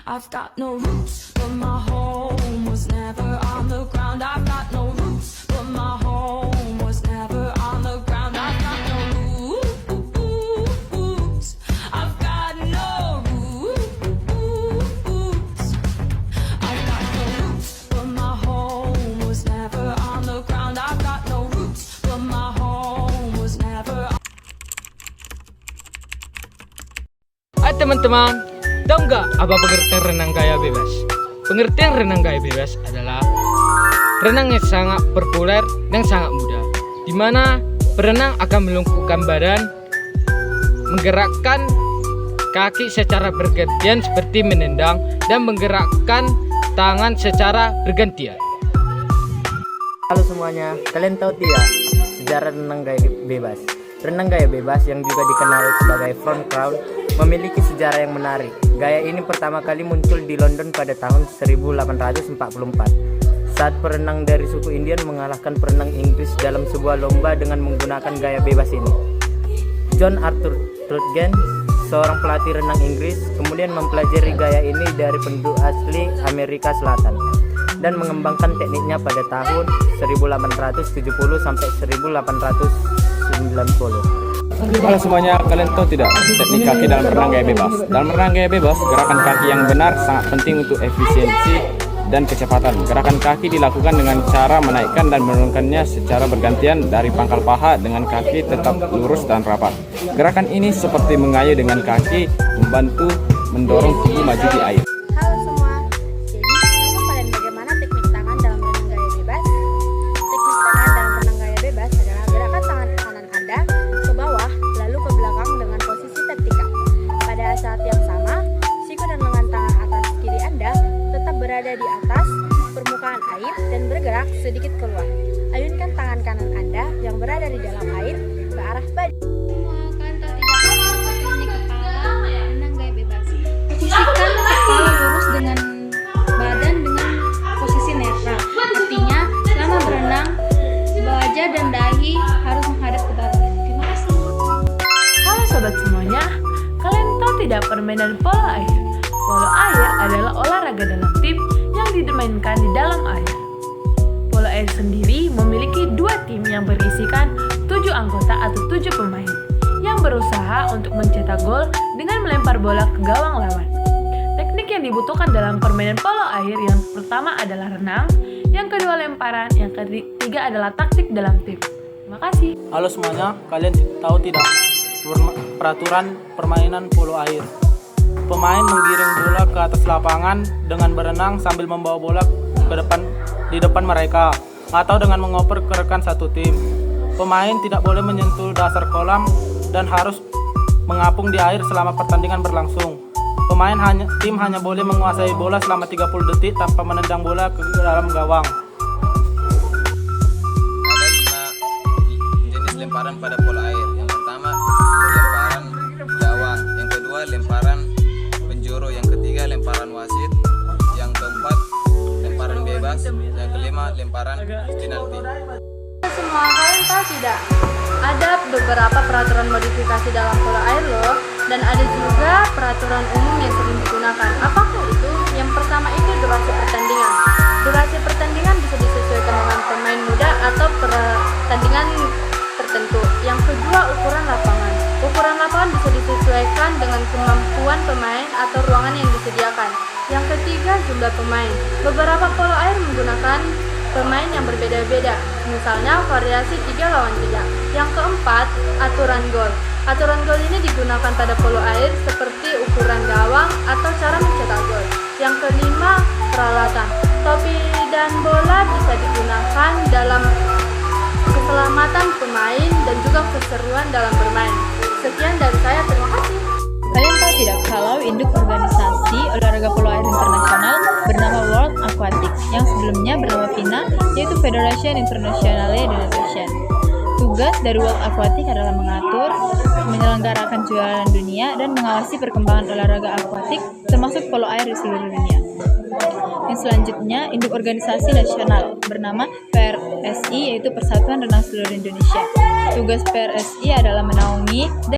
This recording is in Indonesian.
I've got no roots, but my home was never on the ground. I've got no roots, but my home was never on the ground. I've got no roots. I've got no roots. I've got no roots, but my home was never on the ground. I've got no roots, but my home was never. Hai teman-teman, tahu nggak apa pengertian renang gaya bebas? Pengertian renang gaya bebas adalah renang yang sangat populer dan sangat mudah, di mana berenang akan melungkukkan badan, menggerakkan kaki secara bergantian seperti menendang, dan menggerakkan tangan secara bergantian. Halo semuanya, kalian tahu tidak sejarah renang gaya bebas? Renang gaya bebas yang juga dikenal sebagai front crawl memiliki sejarah yang menarik. Gaya ini pertama kali muncul di London pada tahun 1844 saat perenang dari suku Indian mengalahkan perenang Inggris dalam sebuah lomba dengan menggunakan gaya bebas ini. John Arthur Trudgen, seorang pelatih renang Inggris, kemudian mempelajari gaya ini dari penduduk asli Amerika Selatan dan mengembangkan tekniknya pada tahun 1870 sampai 1890. Halo semuanya, kalian tahu tidak teknik kaki dalam renang gaya bebas? Dalam renang gaya bebas, gerakan kaki yang benar sangat penting untuk efisiensi dan kecepatan. Gerakan kaki dilakukan dengan cara menaikkan dan menurunkannya secara bergantian dari pangkal paha dengan kaki tetap lurus dan rapat. Gerakan ini seperti mengayuh dengan kaki, membantu mendorong tubuh maju di air. Halo semua, jadi tahu kalian bagaimana teknik tangan dalam renang gaya bebas? Teknik tangan dalam renang gaya bebas adalah gerakan tangan kanan Anda ke bawah lalu ke belakang dengan posisi vertikal. Pada saat yang sama, siku dan lengan tangan atas kiri Anda tetap berada di atas permukaan air dan bergerak sedikit keluar. Ayunkan tangan kanan Anda yang berada di dalam air ke arah badan. Kalian tahu tidak teknik kepala renang gaya bebas? Posisikan kepala lurus dengan badan dengan posisi netral. Artinya, selama berenang, wajah dan dahi harus menghadap ke bawah. Terima kasih. Halo sobat semuanya, kalian tahu tidak permainan polo air? Polo air adalah olahraga dalam tim yang dimainkan di dalam air. Polo air sendiri memiliki dua tim yang berisikan 7 anggota atau 7 pemain yang berusaha untuk mencetak gol dengan melempar bola ke gawang lawan. Teknik yang dibutuhkan dalam permainan polo air yang pertama adalah renang, yang kedua lemparan, yang ketiga adalah taktik dalam tim. Terima kasih. Halo semuanya, kalian tahu tidak peraturan permainan polo air? Pemain menggiring bola ke atas lapangan dengan berenang sambil membawa bola di depan mereka atau dengan mengoper ke rekan satu tim. Pemain tidak boleh menyentuh dasar kolam dan harus mengapung di air selama pertandingan berlangsung. Tim hanya boleh menguasai bola selama 30 detik tanpa menendang bola ke dalam gawang. Ada 5 jenis lemparan pada polo air. Yang pertama, lemparan Jawa. Yang kedua, lemparan penjuru. Yang ketiga, lemparan wasit. Yang keempat, lemparan bebas. Yang kelima, lemparan penalti. Semua kalian tahu tidak? Ada beberapa peraturan modifikasi dalam polo air loh, dan ada juga peraturan umum yang sering digunakan. Apakah itu? Yang pertama itu durasi pertandingan. Durasi pertandingan bisa disesuaikan dengan pemain muda atau pertandingan tertentu. Yang kedua, ukuran lapangan. Ukuran lapangan bisa disesuaikan dengan kemampuan pemain atau ruangan yang disediakan. Yang ketiga, jumlah pemain. Beberapa polo air menggunakan pemain yang berbeda-beda, misalnya variasi 3 lawan 3. Yang keempat, aturan gol. Aturan gol ini digunakan pada polo air seperti ukuran gawang atau cara mencetak gol. Yang kelima, peralatan. Topi dan bola bisa digunakan dalam keselamatan pemain dan juga keseruan dalam bermain. Sekian dari saya, terima kasih. Kalian tahu tidak kalau induk organisasi olahraga polo air internasional bernama World Aquatics yang sebelumnya bernama FINA, yaitu Federation Internationale de Natation. Tugas dari World Aquatics adalah mengatur, menyelenggarakan kejuaraan dunia, dan mengawasi perkembangan olahraga akuatik termasuk polo air di seluruh dunia. Yang selanjutnya, induk organisasi nasional bernama PRSI, yaitu Persatuan Renang Seluruh Indonesia. Tugas PRSI adalah menaungi